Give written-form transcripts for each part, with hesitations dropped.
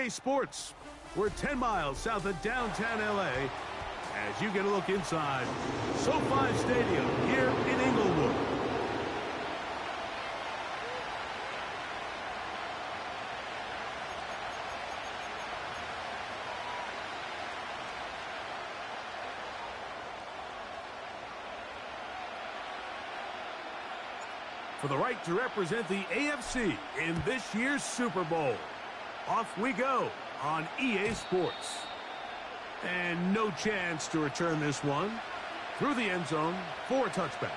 EA Sports. We're 10 miles south of downtown LA as you get a look inside SoFi Stadium here in Inglewood. For the right to represent the AFC in this year's Super Bowl. Off we go on EA Sports. And no chance to return this one through the end zone for a touchback.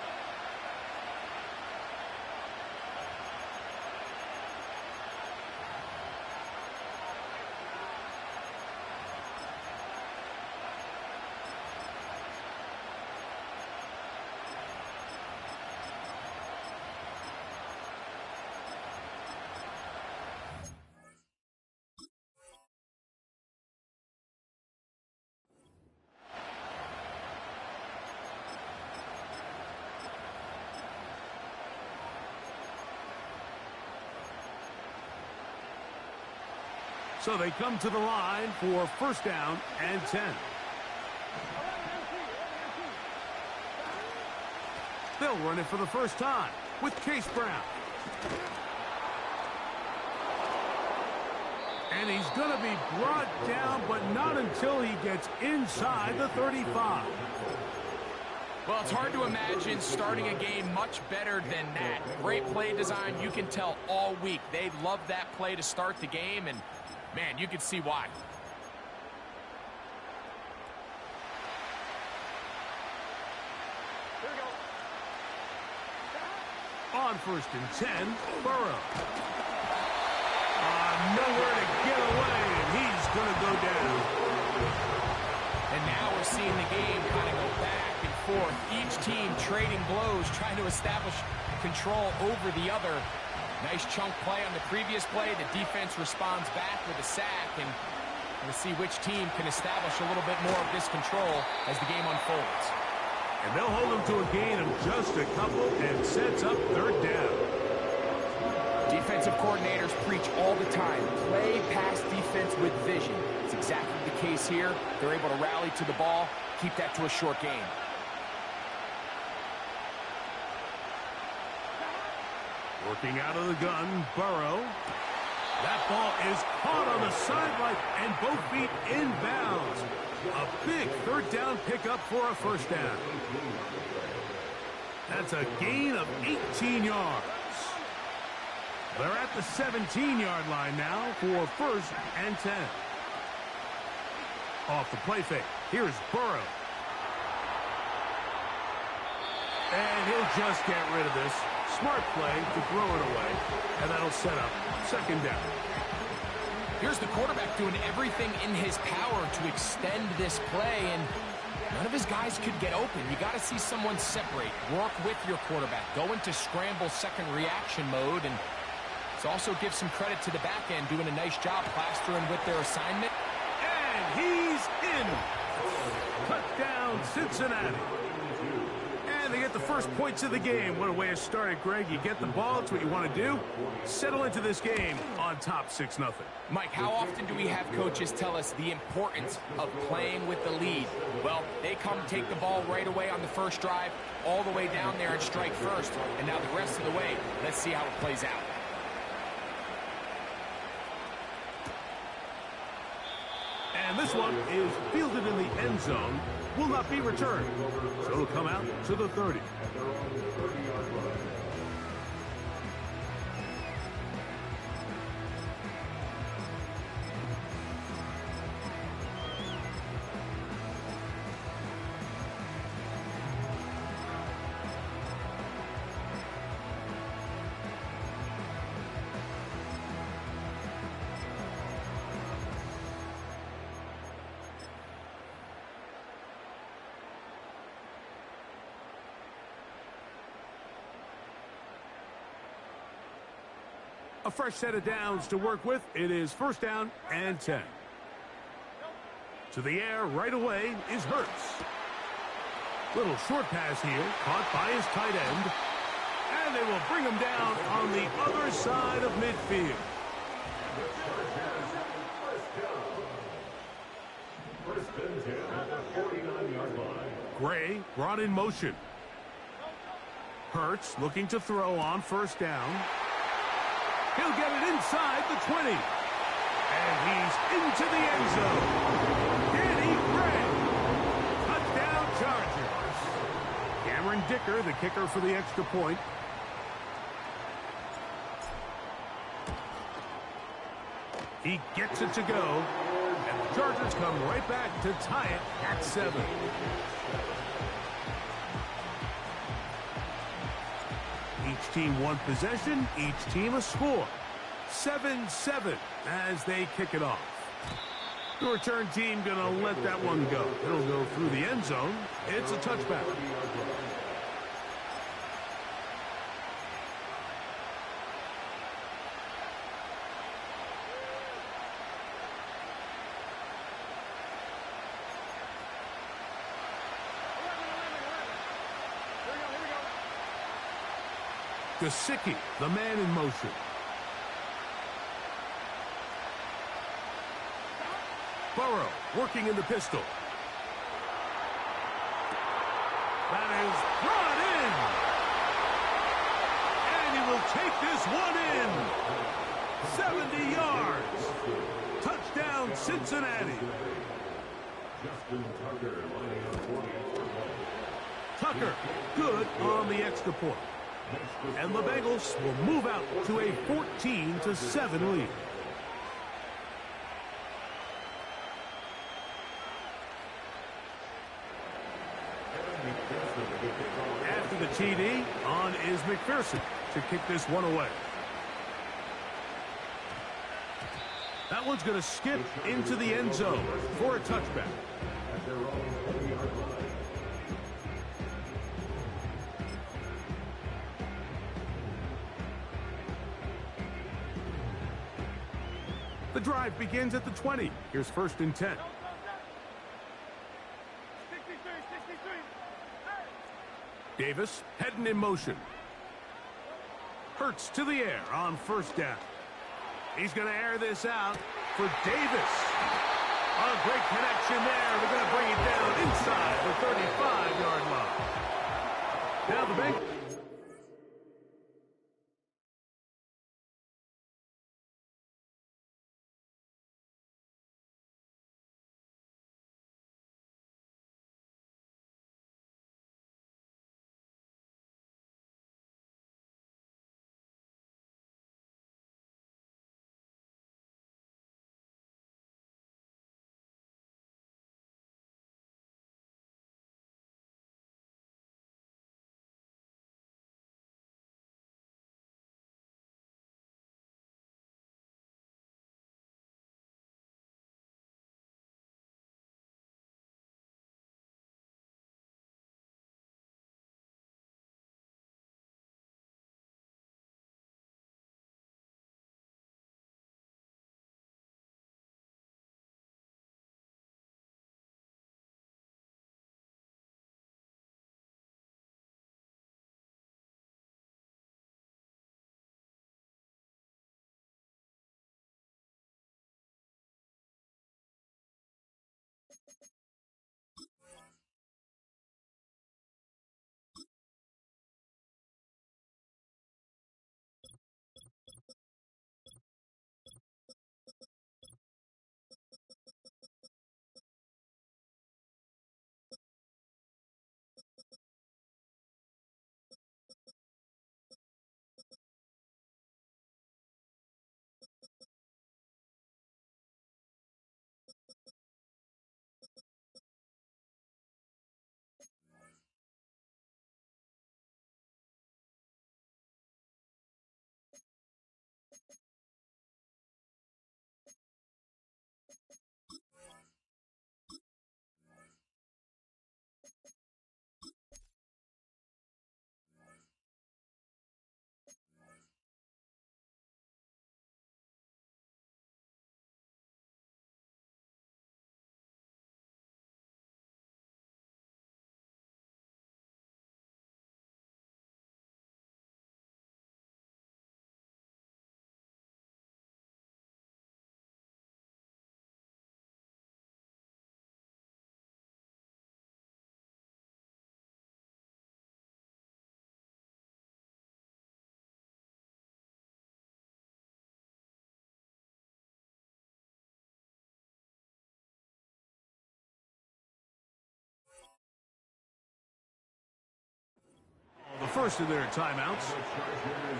So they come to the line for first down and 10. They'll run it for the first time with Case Brown. And he's going to be brought down, but not until he gets inside the 35. Well, it's hard to imagine starting a game much better than that. Great play design. You can tell all week they love that play to start the game, and man, you can see why. Here we go. On first and 10, Burrow. Nowhere to get away, and he's going to go down. And now we're seeing the game kind of go back and forth. Each team trading blows, trying to establish control over the other. Nice chunk play on the previous play. The defense responds back with a sack, and we'll see which team can establish a little bit more of this control as the game unfolds. And they'll hold them to a gain of just a couple and sets up third down. Defensive coordinators preach all the time, play pass defense with vision. It's exactly the case here. They're able to rally to the ball, keep that to a short game. Working out of the gun, Burrow. That ball is caught on the sideline and both feet inbounds. A big third down pickup for a first down. That's a gain of 18 yards. They're at the 17-yard line now for first and 10. Off the play fake, here's Burrow. And he'll just get rid of this. Smart play to throw it away, and that'll set up second down. Here's the quarterback doing everything in his power to extend this play, and none of his guys could get open. You got to see someone separate, work with your quarterback, go into scramble second reaction mode, and also give some credit to the back end, doing a nice job plastering with their assignment. And he's in. Touchdown, Cincinnati. And they get the first points of the game. What a way to start it, Greg. You get the ball. It's what you want to do. Settle into this game on top 6-0. Mike, how often do we have coaches tell us the importance of playing with the lead? Well, they come take the ball right away on the first drive, all the way down there and strike first. And now the rest of the way, let's see how it plays out. And this one is fielded in the end zone, will not be returned. So it'll come out to the 30. A fresh set of downs to work with. It is first down and 10. To the air right away is Hurts. Little short pass here, caught by his tight end. And they will bring him down on the other side of midfield. Gray brought in motion. Hurts looking to throw on first down. He'll get it inside the 20. And he's into the end zone. Danny Gray. Touchdown Chargers. Cameron Dicker, the kicker for the extra point. He gets it to go. And the Chargers come right back to tie it at 7. Each team one possession, each team a score. 7-7 as they kick it off. The return team going to let that one go. It'll go through the end zone. It's a touchback. Gesicki, the man in motion. Burrow working in the pistol. That is brought in. And he will take this one in. 70 yards. Touchdown, Cincinnati. Tucker, good on the extra point. And the Bengals will move out to a 14-7 lead. After the TD, on is McPherson to kick this one away. That one's going to skip into the end zone for a touchback. The drive begins at the 20. Here's 1st and 10. Davis heading in motion. Hurts to the air on first down. He's going to air this out for Davis. A great connection there. They're going to bring it down inside the 35-yard line. Now the Bengals. first of their timeouts.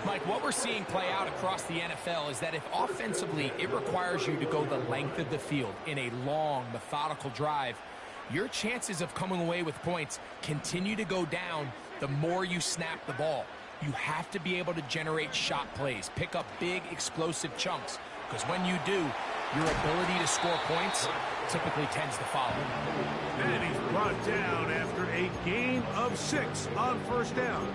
Mike, what we're seeing play out across the NFL is that if offensively it requires you to go the length of the field in a long, methodical drive, your chances of coming away with points continue to go down the more you snap the ball. You have to be able to generate shot plays, pick up big, explosive chunks, because when you do, your ability to score points typically tends to follow. And he's brought down after a gain of 6 on first down.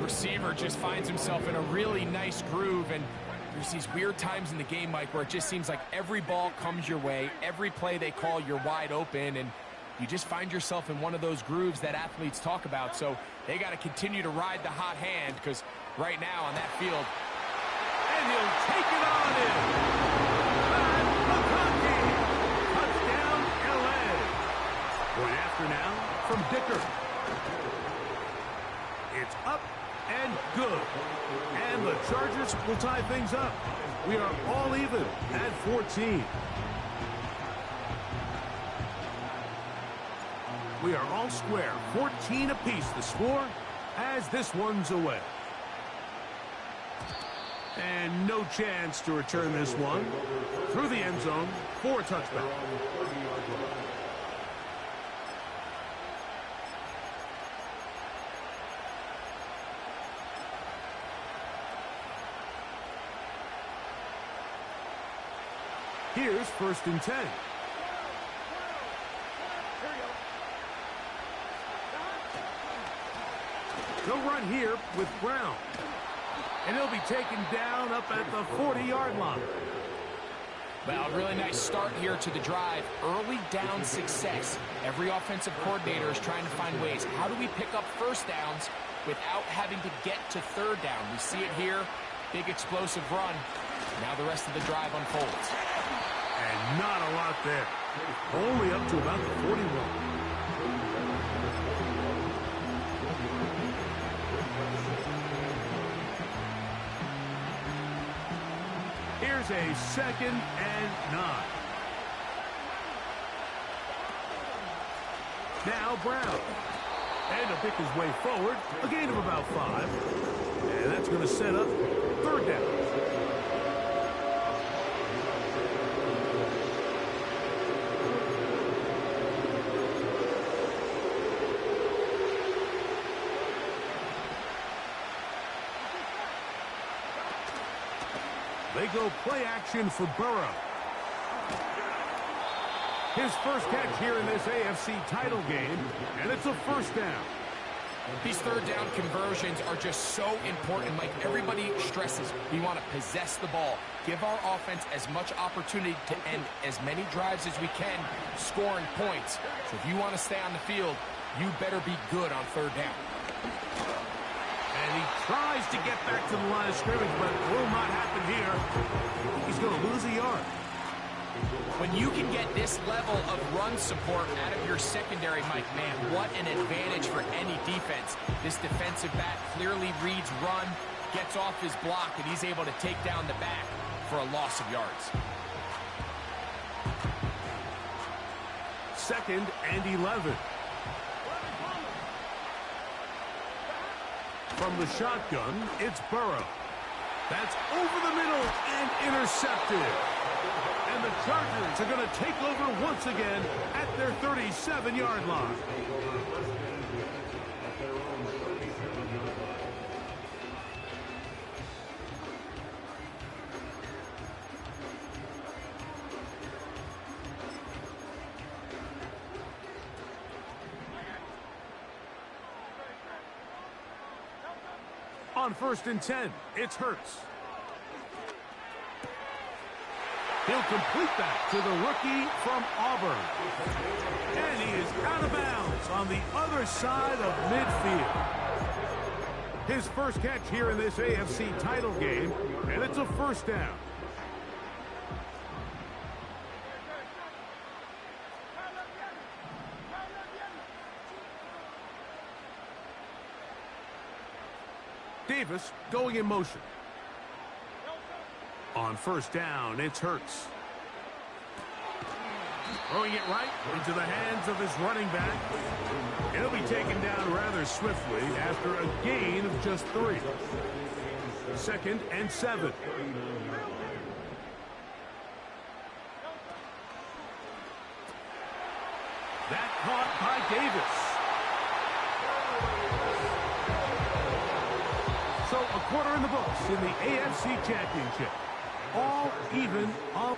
Receiver just finds himself in a really nice groove, and there's these weird times in the game, Mike, where it just seems like every ball comes your way, every play they call, you're wide open, and you just find yourself in one of those grooves that athletes talk about. So they got to continue to ride the hot hand, because right now on that field, and he'll take it on in. Touchdown, L.A. Point after now from Dicker. It's up and good. And the Chargers will tie things up. We are all even at 14. We are all square. 14 apiece the score as this one's away. And no chance to return this one through the end zone for a touchback. Here's 1st and 10. They'll run here with Brown. And he'll be taken down up at the 40-yard line. Well, a really nice start here to the drive. Early down success. Every offensive coordinator is trying to find ways. How do we pick up first downs without having to get to third down? We see it here. Big explosive run. Now the rest of the drive unfolds. And not a lot there. Only up to about the 41. Here's a 2nd and 9. Now Brown. And to pick his way forward, a gain of about 5. And that's going to set up 3rd down. They go play action for Burrow. His first catch here in this AFC title game, and it's a 1st down. These 3rd down conversions are just so important. Like everybody stresses, we want to possess the ball. Give our offense as much opportunity to end as many drives as we can, scoring points. So if you want to stay on the field, you better be good on 3rd down. And he tries to get back to the line of scrimmage, but will not happen here. He's going to lose a yard. When you can get this level of run support out of your secondary, Mike, man, what an advantage for any defense. This defensive back clearly reads run, gets off his block, and he's able to take down the back for a loss of yards. 2nd and 11. From the shotgun, it's Burrow. That's over the middle and intercepted. And the Chargers are going to take over once again at their 37-yard line. On 1st and 10, it's Hurts. He'll complete that to the rookie from Auburn. And he is out of bounds on the other side of midfield. His first catch here in this AFC title game, and it's a 1st down. Davis going in motion. On 1st down, it's Hurts. Throwing it right into the hands of his running back. He'll be taken down rather swiftly after a gain of just 3. 2nd and 7. That caught by Davis. So a quarter in the books in the AFC Championship. All even up.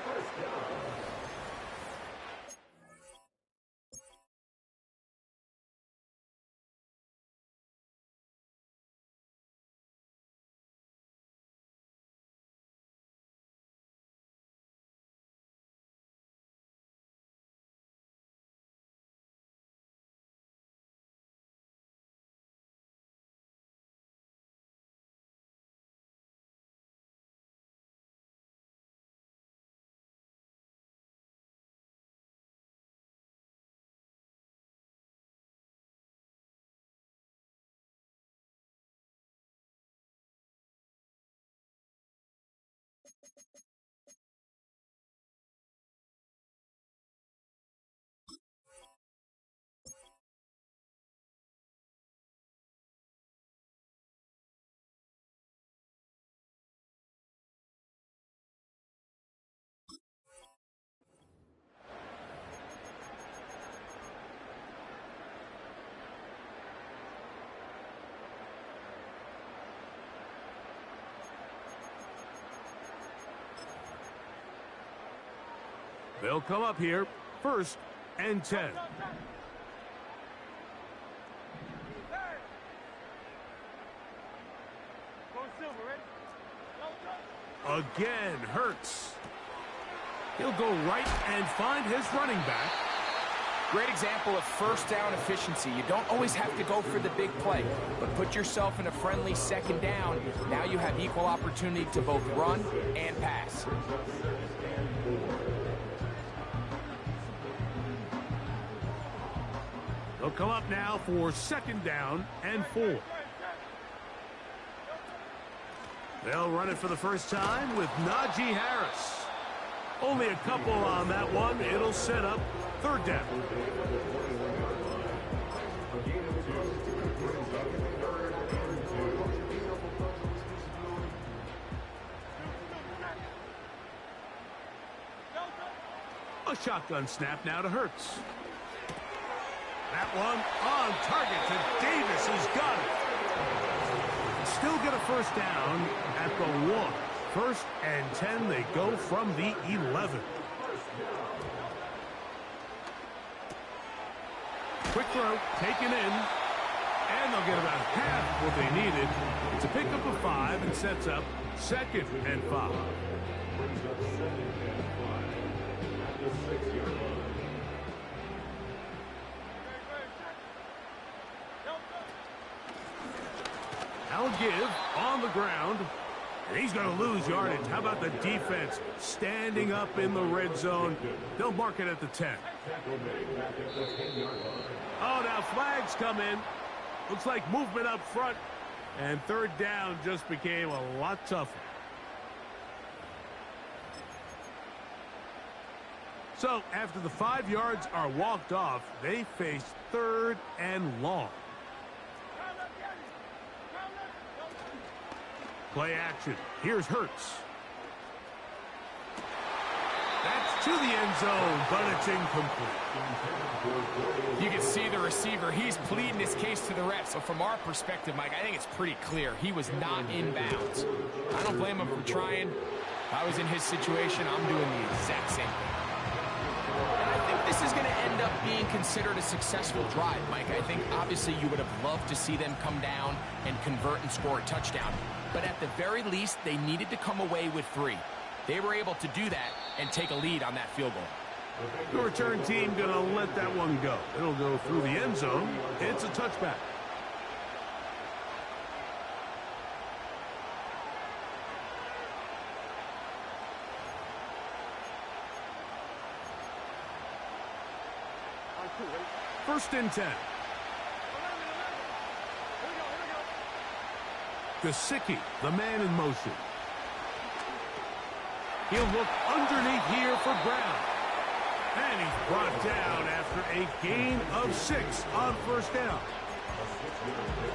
They'll come up here, 1st and 10. Again, Hurts. He'll go right and find his running back. Great example of first down efficiency. You don't always have to go for the big play, but put yourself in a friendly 2nd down. Now you have equal opportunity to both run and pass. They'll come up now for 2nd down and 4. They'll run it for the first time with Najee Harris. Only a couple on that one. It'll set up 3rd down. A shotgun snap now to Hurts. That one on target to Davis. He's got it. Still get a 1st down at the 1. 1st and 10. They go from the 11. Quick throw taken in. And they'll get about half what they needed. It's a pickup of 5 and sets up 2nd and 5. I'll give on the ground. And he's going to lose yardage. How about the defense standing up in the red zone? They'll mark it at the 10. Oh, now flags come in. Looks like movement up front. And 3rd down just became a lot tougher. So after the 5 yards are walked off, they face 3rd and long. Play action. Here's Hurts. That's to the end zone, but it's incomplete. You can see the receiver. He's pleading his case to the ref. So from our perspective, Mike, I think it's pretty clear. He was not in bounds. I don't blame him for trying. If I was in his situation, I'm doing the exact same thing. And I think this is going to end up being considered a successful drive, Mike. I think obviously you would have loved to see them come down and convert and score a touchdown. But at the very least, they needed to come away with 3. They were able to do that and take a lead on that field goal. The return team going to let that one go. It'll go through the end zone. It's a touchback. First and 10. Gesicki, the man in motion. He'll look underneath here for Brown. And he's brought down after a gain of 6 on first down.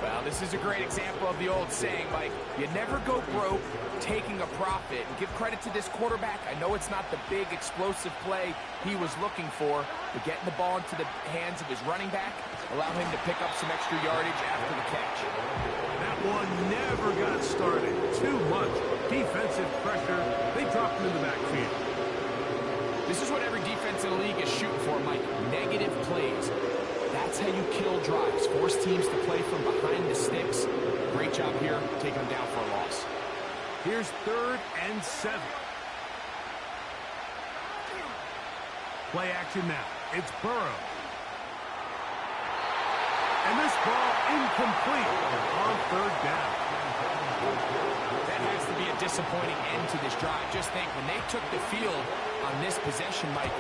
Well, this is a great example of the old saying, Mike, you never go broke taking a profit. And give credit to this quarterback. I know it's not the big explosive play he was looking for, but getting the ball into the hands of his running back allowed him to pick up some extra yardage after the catch. That one never got started. Too much defensive pressure. They dropped him in the backfield. This is what every defense in the league is shooting for, Mike. Negative plays. That's how you kill drives. Force teams to play from behind the sticks. Great job here, taking them down for a loss. Here's 3rd and 7. Play action now. It's Burrow. And this ball incomplete on 3rd down. That has to be a disappointing end to this drive. Just think, when they took the field on this possession, Mike,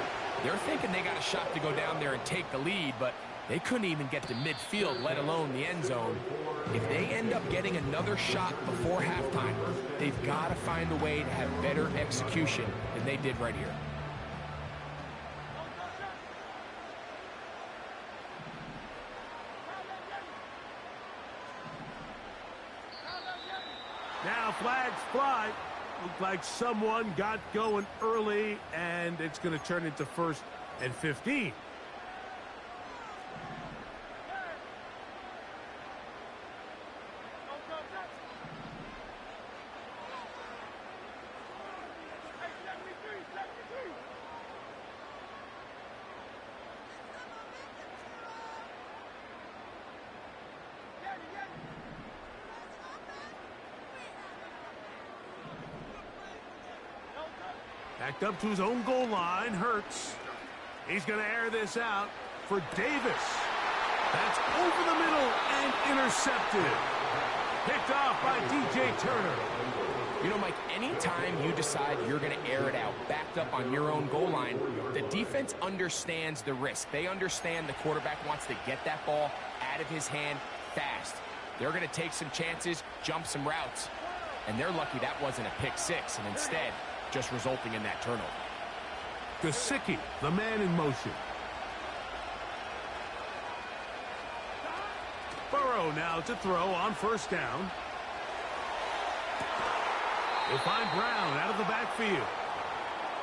they're thinking they got a shot to go down there and take the lead, but they couldn't even get to midfield, let alone the end zone. If they end up getting another shot before halftime, they've got to find a way to have better execution than they did right here. Now flags fly. Looked like someone got going early, and it's going to turn into 1st and 15. Backed up to his own goal line. Hurts. He's going to air this out for Davis. That's over the middle and intercepted. Picked off by DJ Turner. You know, Mike, anytime you decide you're going to air it out, backed up on your own goal line, the defense understands the risk. They understand the quarterback wants to get that ball out of his hand fast. They're going to take some chances, jump some routes, and they're lucky that wasn't a pick six, and instead, just resulting in that turnover. Gesicki, the man in motion. Burrow now to throw on first down. They find Brown out of the backfield.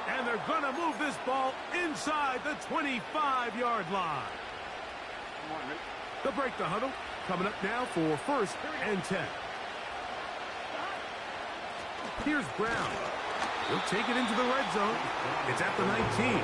And they're going to move this ball inside the 25-yard line. They'll break the huddle. Coming up now for 1st and 10. Here's Brown. He'll take it into the red zone. It's at the 19.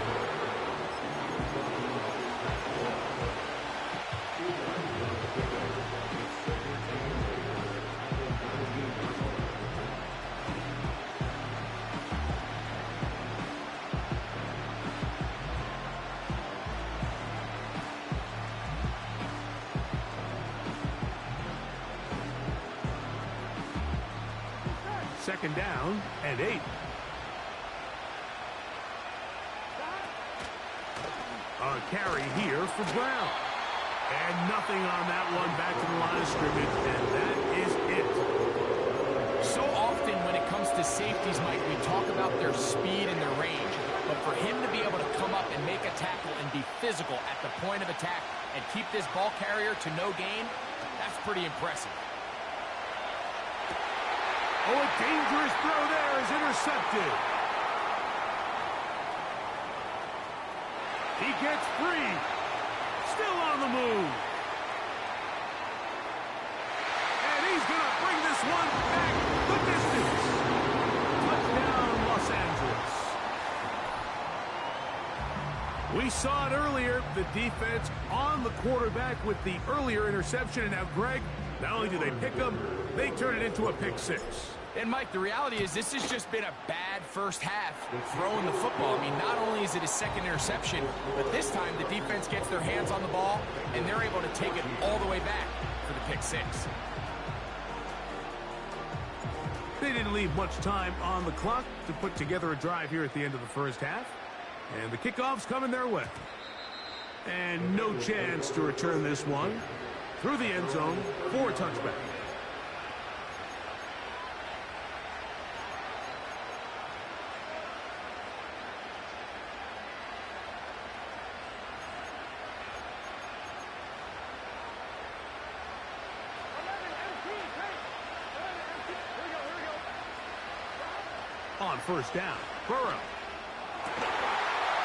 Second down and 8. A carry here for Brown. And nothing on that one, back to the line of scrimmage, and that is it. So often when it comes to safeties, Mike, we talk about their speed and their range. But for him to be able to come up and make a tackle and be physical at the point of attack and keep this ball carrier to no gain, that's pretty impressive. Oh, a dangerous throw there is intercepted. He gets free. Still on the move. And he's going to bring this one back the distance. Touchdown, Los Angeles. We saw it earlier, the defense on the quarterback with the earlier interception. And now, Greg, not only do they pick him, they turn it into a pick six. And, Mike, the reality is this has just been a bad first half throwing the football. I mean, not only is it a second interception, but this time the defense gets their hands on the ball, and they're able to take it all the way back for the pick six. They didn't leave much time on the clock to put together a drive here at the end of the first half. And the kickoff's coming their way. And no chance to return this one through the end zone for a touchback. first down. Burrow.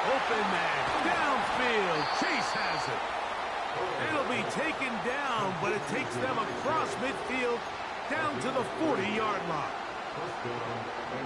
Open man. Downfield. Chase has it. It'll be taken down, but it takes them across midfield down to the 40-yard line.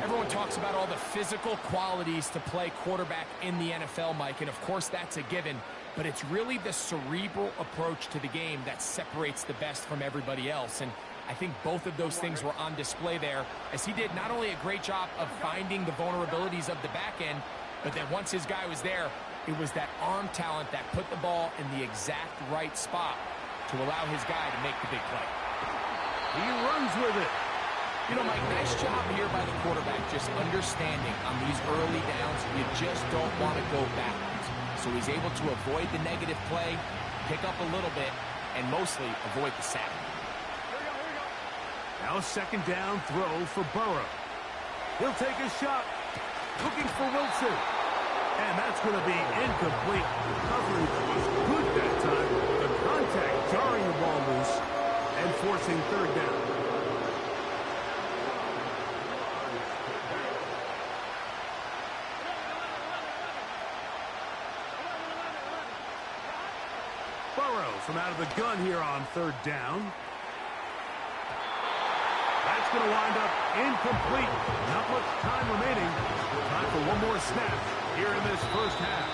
Everyone talks about all the physical qualities to play quarterback in the NFL, Mike, and of course that's a given, but it's really the cerebral approach to the game that separates the best from everybody else, and I think both of those things were on display there, as he did not only a great job of finding the vulnerabilities of the back end, but then once his guy was there, it was that arm talent that put the ball in the exact right spot to allow his guy to make the big play. He runs with it. You know, Mike, nice job here by the quarterback, just understanding on these early downs, you just don't want to go backwards. So he's able to avoid the negative play, pick up a little bit, and mostly avoid the sack. Now a second down throw for Burrow. He'll take a shot, looking for Wilson. And that's going to be incomplete. Coverage was good that time. The contact jarring the ball loose and forcing third down. Burrow from out of the gun here on third down. That's going to wind up incomplete. Not much time remaining. Time for one more snap here in this first half.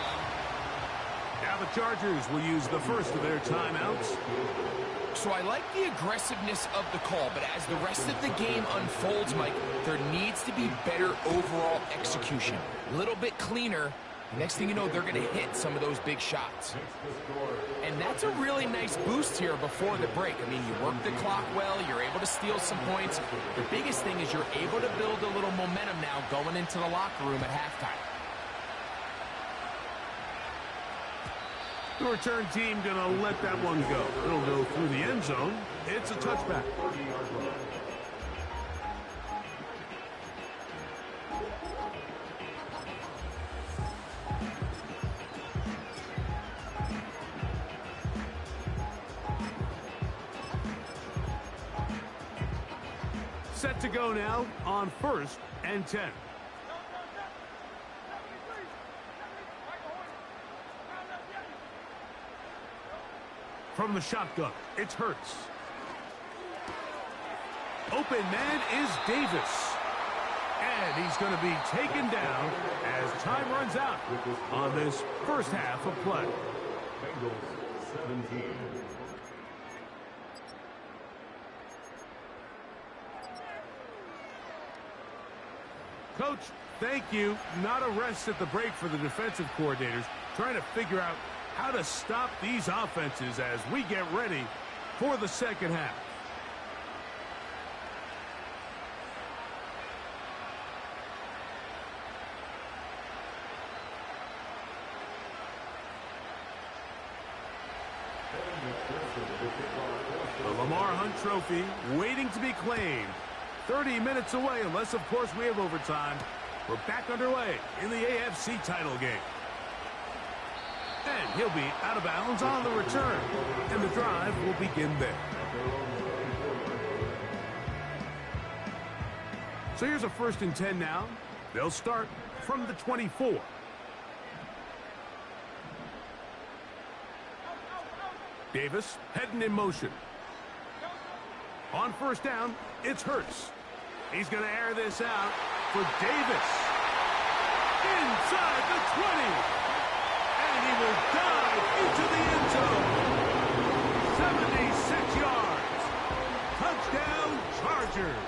Now the Chargers will use the first of their timeouts. So I like the aggressiveness of the call, but as the rest of the game unfolds, Mike, there needs to be better overall execution. A little bit cleaner. Next thing you know, they're going to hit some of those big shots. And that's a really nice boost here before the break. I mean, you work the clock well, you're able to steal some points. The biggest thing is you're able to build a little momentum now going into the locker room at halftime. The return team going to let that one go. It'll go through the end zone. It's a touchback. Set to go now on 1st and 10. From the shotgun, it's Hurts. Open man is Davis. And he's going to be taken down as time runs out on this first half of play. Bengals 17. Coach, thank you. Not a rest at the break for the defensive coordinators, trying to figure out how to stop these offenses as we get ready for the second half. The Lamar Hunt Trophy waiting to be claimed. 30 minutes away, unless, of course, we have overtime. We're back underway in the AFC title game. And he'll be out of bounds on the return. And the drive will begin there. So here's a 1st and 10 now. They'll start from the 24. Davis heading in motion. On 1st down, it's Hurts. He's going to air this out for Davis. Inside the 20. And he will dive into the end zone. 76 yards. Touchdown, Chargers.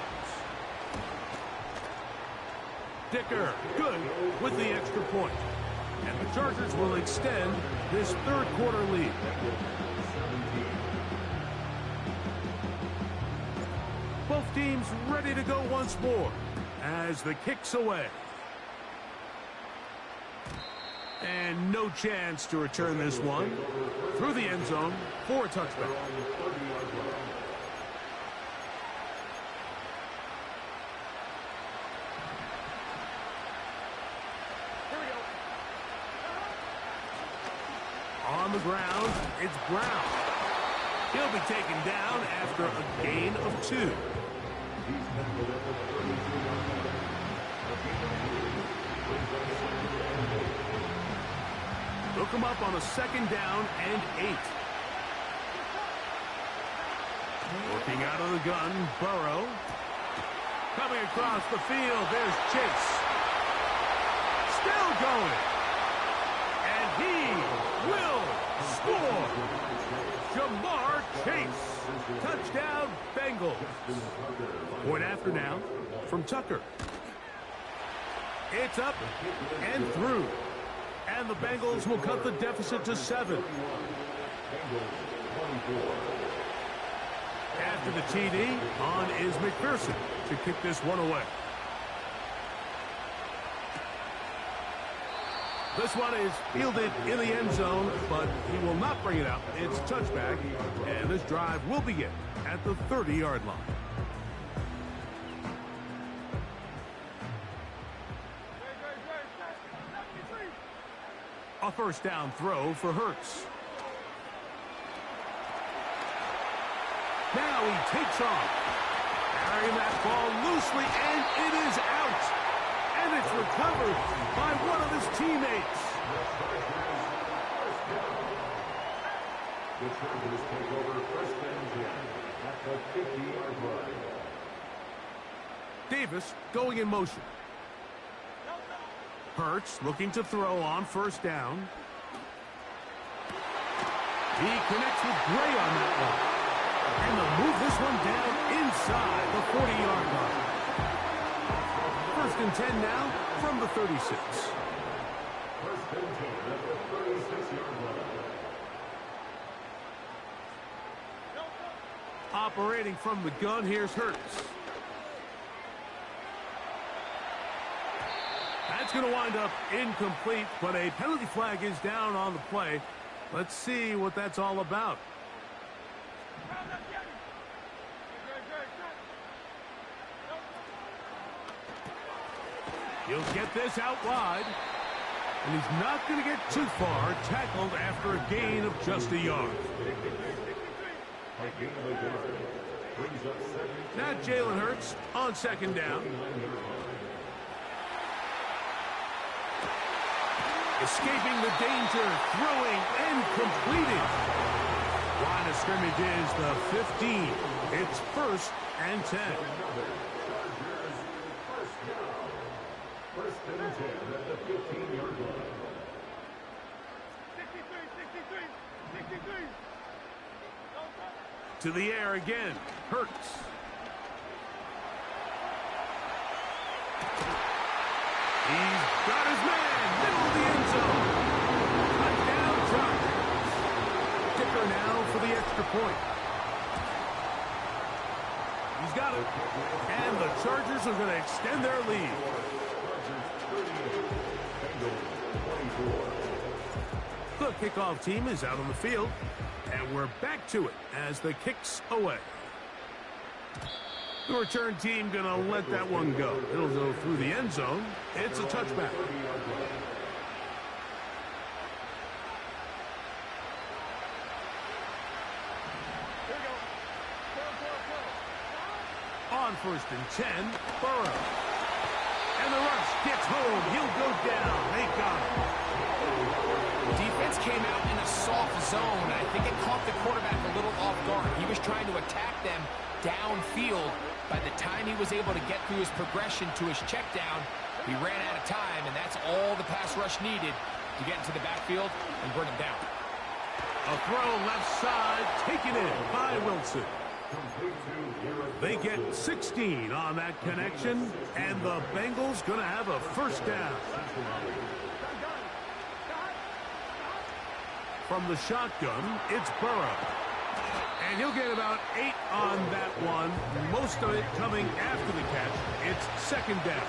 Dicker, good with the extra point. And the Chargers will extend this third quarter lead. Both teams ready to go once more as the kick's away. And no chance to return this one through the end zone for a touchback. On the ground, it's Brown. He'll be taken down after a gain of 2. Look him up on a 2nd down and 8. Working out of the gun, Burrow. Coming across the field, there's Chase. Still going. And he will score. Jamar Chase. Touchdown, Bengals. Point after now from Tucker. It's up and through. And the Bengals will cut the deficit to 7. After the TD, on is McPherson to kick this one away. This one is fielded in the end zone, but he will not bring it out. It's touchback, and this drive will begin at the 30-yard line. A 1st down throw for Hurts. Now he takes off. Carrying that ball loosely, and it is out. And it's recovered by one of his teammates. The Chargers take over 1st and 10 at the 50-yard line. Davis going in motion. Hurts looking to throw on 1st down. He connects with Gray on that one. And they'll move this one down inside the 40-yard line. 1st and 10 now from the 36. 1st and 10 at the 36-yard line. Operating from the gun, here's Hurts. That's going to wind up incomplete, but a penalty flag is down on the play. Let's see what that's all about. He'll get this out wide, and he's not going to get too far, tackled after a gain of just a yard. Now Jalen Hurts on 2nd down. Escaping the danger, throwing, and completing. Line of scrimmage is the 15. It's 1st and 10. 1st and 10 at the 15-yard line. 63. To the air again, Hurts. He's got his man, middle of the end zone. Touchdown, Chargers. Kicker now for the extra point. He's got it. And the Chargers are going to extend their lead. The kickoff team is out on the field, and we're back to it as the kick's away. The return team going to let that one go. It'll go through the end zone. It's a touchback. On 1st and 10, Burrow. And the rush gets home. He'll go down. They got him. Defense came out in a soft zone. I think it caught the quarterback a little off guard. He was trying to attack them downfield. By the time he was able to get through his progression to his check down, he ran out of time, and that's all the pass rush needed to get into the backfield and bring him down. A throw left side, taken in by Wilson. They get 16 on that connection, and the Bengals going to have a 1st down. From the shotgun, it's Burrow. And he'll get about 8 on that one, most of it coming after the catch. It's 2nd down.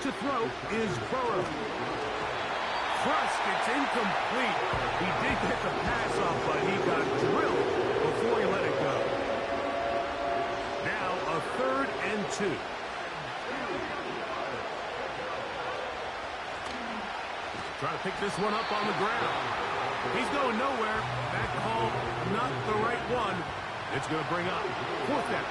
To throw is Burrow. Thrust, it's incomplete. He did get the pass off, but he got drilled before he let it go. Now a 3rd and 2. Trying to pick this one up on the ground. He's going nowhere. That call, not the right one. It's going to bring up 4th down.